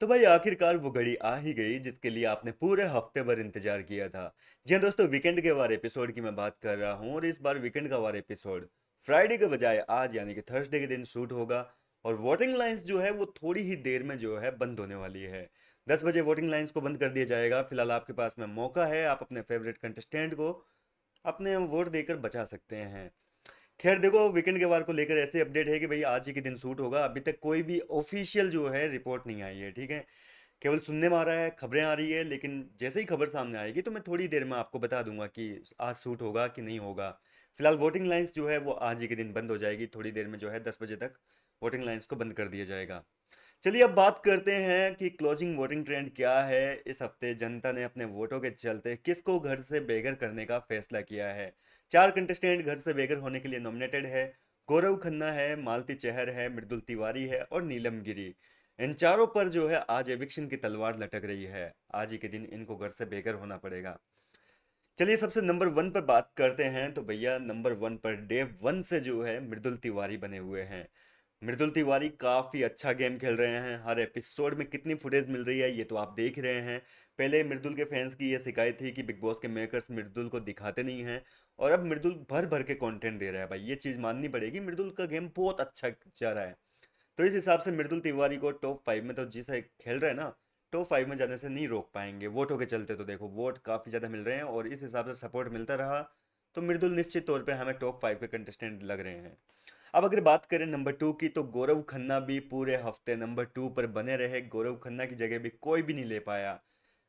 तो भाई आखिरकार वो घड़ी आ ही गई जिसके लिए आपने पूरे हफ्ते भर इंतजार किया था। जी हाँ दोस्तों, वीकेंड के वार एपिसोड की मैं बात कर रहा हूँ और इस बार वीकेंड का वार एपिसोड फ्राइडे के बजाय आज यानी कि थर्सडे के दिन शूट होगा। और वोटिंग लाइंस जो है वो थोड़ी ही देर में जो है बंद होने वाली है। 10 बजे वोटिंग लाइंस को बंद कर दिया जाएगा। फिलहाल आपके पास में मौका है, आप अपने फेवरेट कंटेस्टेंट को अपने वोट देकर बचा सकते हैं। खैर देखो, वीकेंड के वार को लेकर ऐसे अपडेट है कि भाई आज ही के दिन शूट होगा। अभी तक कोई भी ऑफिशियल जो है रिपोर्ट नहीं आई है, ठीक है। केवल सुनने में आ रहा है, खबरें आ रही है, लेकिन जैसे ही खबर सामने आएगी तो मैं थोड़ी देर में आपको बता दूंगा कि आज शूट होगा कि नहीं होगा। फिलहाल वोटिंग लाइंस जो है वो आज ही के दिन बंद हो जाएगी, थोड़ी देर में जो है 10 बजे तक वोटिंग लाइंस को बंद कर दिया जाएगा। चलिए अब बात करते हैं कि क्लोजिंग वोटिंग ट्रेंड क्या है। इस हफ्ते जनता ने अपने वोटों के चलते किसको घर से बेघर करने का फैसला किया है। 4 कंटेस्टेंट घर से बेघर होने के लिए नॉमिनेटेड है। गौरव खन्ना है, मालती चहर है, मृदुल तिवारी है और नीलम गिरी। इन चारों पर जो है आज एविक्शन की तलवार लटक रही है। आज ही के दिन इनको घर से बेघर होना पड़ेगा। चलिए सबसे नंबर 1 पर बात करते हैं। तो भैया नंबर 1 पर डे 1 से जो है मृदुल तिवारी बने हुए हैं। मृदुल तिवारी काफी अच्छा गेम खेल रहे हैं। हर एपिसोड में कितनी फुटेज मिल रही है ये तो आप देख ही रहे हैं। पहले मृदुल के फैंस की ये शिकायत थी कि बिग बॉस के मेकर्स मृदुल को दिखाते नहीं हैं, और अब मृदुल भर भर के कंटेंट दे रहा है। भाई ये चीज माननी पड़ेगी, मृदुल का गेम बहुत अच्छा जा रहा है। तो इस हिसाब से मृदुल तिवारी को टॉप 5 में, तो जिसे खेल रहे हैं ना, टॉप 5 में जाने से नहीं रोक पाएंगे वोटों के चलते। तो देखो वोट काफ़ी ज़्यादा मिल रहे हैं और इस हिसाब से सपोर्ट मिलता रहा तो मृदुल निश्चित तौर पे हमें टॉप 5 के कंटेस्टेंट लग रहे हैं। अब अगर बात करें नंबर 2 की, तो गौरव खन्ना भी पूरे हफ्ते नंबर 2 पर बने रहे। गौरव खन्ना की जगह भी कोई भी नहीं ले पाया।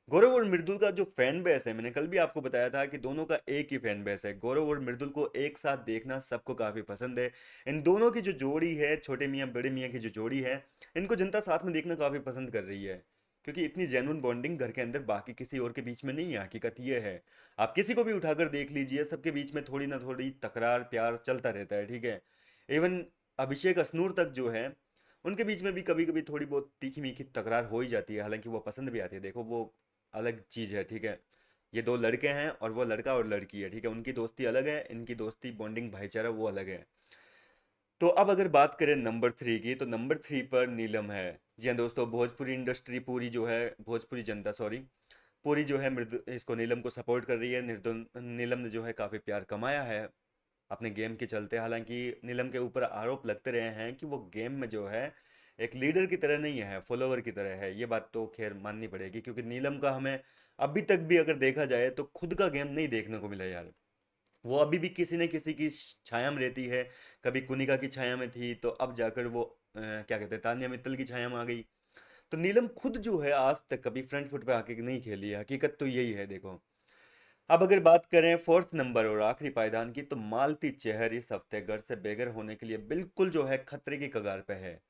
गौरव और मृदुल का जो फैन बेस है, मैंने कल भी आपको बताया था कि दोनों का एक ही फैन बेस है। गौरव और मृदुल को एक साथ देखना सबको काफी पसंद है। इन दोनों की जो जोड़ी है, छोटे मियाँ बड़े मियाँ की जो जोड़ी है, इनको जनता साथ में देखना काफी पसंद कर रही है। क्योंकि इतनी जेन्युइन बॉन्डिंग घर के अंदर बाकी किसी और के बीच में नहीं है। हकीकत ये है, आप किसी को भी उठाकर देख लीजिए, सबके बीच में थोड़ी ना थोड़ी तकरार प्यार चलता रहता है, ठीक है। इवन अभिषेक अश्नूर तक जो है, उनके बीच में भी कभी कभी थोड़ी बहुत तीखी मीठी तकरार हो ही जाती है, हालांकि वो पसंद भी आती है। देखो वो अलग चीज़ है, ठीक है। ये दो लड़के हैं और वो लड़का और लड़की है, ठीक है। उनकी दोस्ती अलग है, इनकी दोस्ती बॉन्डिंग भाईचारा वो अलग है। तो अब अगर बात करें नंबर 3 की, तो नंबर 3 पर नीलम है। जी हाँ दोस्तों, भोजपुरी इंडस्ट्री पूरी जो है, भोजपुरी जनता सॉरी, पूरी जो है मृदु इसको नीलम को सपोर्ट कर रही है। नीलम ने जो है काफ़ी प्यार कमाया है अपने गेम के चलते। हालांकि नीलम के ऊपर आरोप लगते रहे हैं कि वो गेम में जो है एक लीडर की तरह नहीं है, फॉलोवर की तरह है। ये बात तो खैर माननी पड़ेगी, क्योंकि नीलम का हमें अभी तक भी अगर देखा जाए तो खुद का गेम नहीं देखने को मिला यार। वो अभी भी किसी न किसी की छाया में रहती है। कभी कुनिका की छाया में थी, तो अब जाकर वो क्या कहते हैं, तान्या मित्तल की छाया में आ गई। तो नीलम खुद जो है आज तक कभी फ्रंट फुट पे आके नहीं खेली है। हकीकत तो यही है देखो। अब अगर बात करें 4th नंबर और आखिरी पायदान की, तो मालती चहर इस हफ्ते घर से बेघर होने के लिए बिल्कुल जो है खतरे की कगार पे है।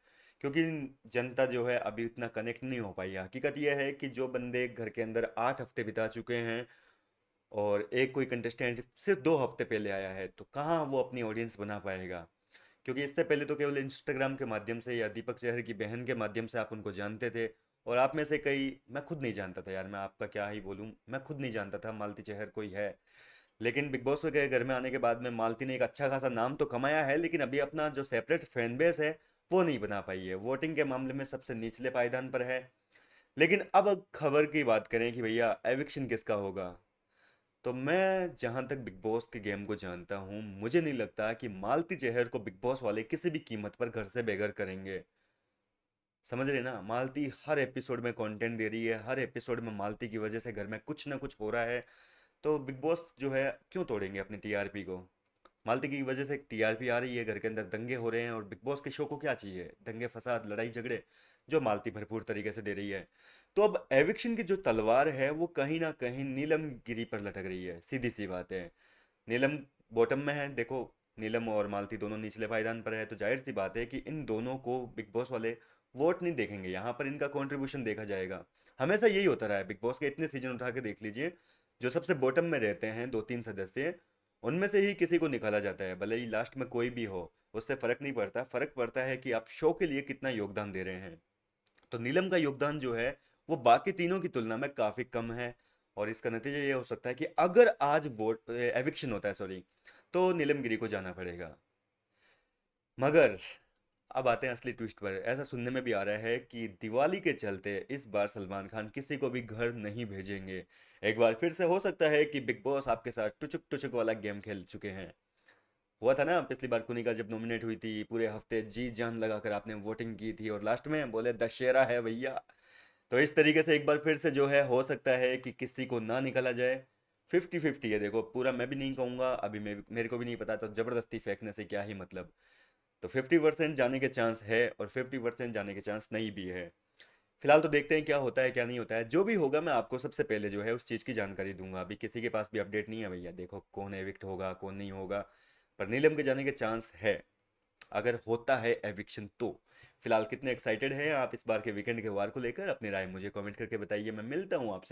क्योंकि जनता जो है अभी उतना कनेक्ट नहीं हो पाई है। हकीकत यह है कि जो बंदे घर के अंदर 8 हफ्ते बिता चुके हैं और एक कोई कंटेस्टेंट सिर्फ 2 हफ्ते पहले आया है, तो कहाँ वो अपनी ऑडियंस बना पाएगा। क्योंकि इससे पहले तो केवल इंस्टाग्राम के माध्यम से या दीपक चहर की बहन के माध्यम से आप उनको जानते थे। और आप में से कई, मैं खुद नहीं जानता था यार, मैं आपका क्या ही बोलूँ, मैं खुद नहीं जानता था मालती चहर कोई है। लेकिन बिग बॉस के घर में आने के बाद में मालती ने एक अच्छा खासा नाम तो कमाया है, लेकिन अभी अपना जो सेपरेट फैन बेस है वो नहीं बना पाई है। वोटिंग के मामले में सबसे निचले पायदान पर है। लेकिन अब खबर की बात करें कि भैया एविक्शन किसका होगा, तो मैं जहां तक बिग बॉस के गेम को जानता हूं, मुझे नहीं लगता कि मालती जहर को बिग बॉस वाले किसी भी कीमत पर घर से बेघर करेंगे। समझ रहे ना, मालती हर एपिसोड में कंटेंट दे रही है, हर एपिसोड में मालती की वजह से घर में कुछ ना कुछ हो रहा है। तो बिग बॉस जो है क्यों तोड़ेंगे अपनी टीआरपी को। मालती की वजह से टीआरपी आ रही है, घर के अंदर दंगे हो रहे हैं, और बिग बॉस के शो को क्या चाहिए, दंगे फसाद लड़ाई झगड़े, जो मालती भरपूर तरीके से दे रही है। तो अब एविक्शन की जो तलवार है वो कहीं ना कहीं नीलम गिरी पर लटक रही है, सीधी सी बात है। नीलम बॉटम में है देखो, नीलम और मालती दोनों निचले पायदान पर है, तो जाहिर सी बात है कि इन दोनों को बिग बॉस वाले वोट नहीं देखेंगे, यहाँ पर इनका कंट्रीब्यूशन देखा जाएगा। हमेशा यही होता रहा है, बिग बॉस के इतने सीजन उठा के देख लीजिए, जो सबसे बॉटम में रहते हैं 2-3 सदस्य, उनमें से ही किसी को निकाला जाता है, भले ही लास्ट में कोई भी हो। उससे फर्क नहीं पड़ता, फर्क पड़ता है कि आप शो के लिए कितना योगदान दे रहे हैं। तो नीलम का योगदान जो है वो बाकी तीनों की तुलना में काफी कम है। और इसका नतीजा ये हो सकता है कि अगर आज वोट एविक्शन होता है, सॉरी, तो नीलम गिरी को जाना पड़ेगा। मगर अब आते हैं असली ट्विस्ट पर। ऐसा सुनने में भी आ रहा है कि दिवाली के चलते इस बार सलमान खान किसी को भी घर नहीं भेजेंगे। एक बार फिर से हो सकता है कि बिग बॉस आपके साथ टुचुक टुचुक वाला गेम खेल चुके हैं। हुआ था ना पिछली बार कुनिका जब नॉमिनेट हुई थी, पूरे हफ्ते जी जान लगाकर आपने वोटिंग की थी और लास्ट में बोले दशहरा है भैया। तो इस तरीके से एक बार फिर से जो है हो सकता है कि किसी को ना निकाला जाए। 50-50 है, देखो पूरा मैं भी नहीं कहूँगा अभी, मेरे को भी नहीं पता, तो ज़बरदस्ती फेंकने से क्या ही मतलब। तो 50% जाने के चांस है और 50% जाने के चांस नहीं भी है। फिलहाल तो देखते हैं क्या होता है क्या नहीं होता है। जो भी होगा मैं आपको सबसे पहले जो है उस चीज़ की जानकारी दूंगा। अभी किसी के पास भी अपडेट नहीं है भैया, देखो कौन एविक्ट होगा कौन नहीं होगा। पर नीलम के जाने के चांस है, अगर होता है एविक्शन तो। फिलहाल कितने एक्साइटेड हैं आप इस बार के वीकेंड के वार को लेकर, अपनी राय मुझे कमेंट करके बताइए। मैं मिलता हूँ आपसे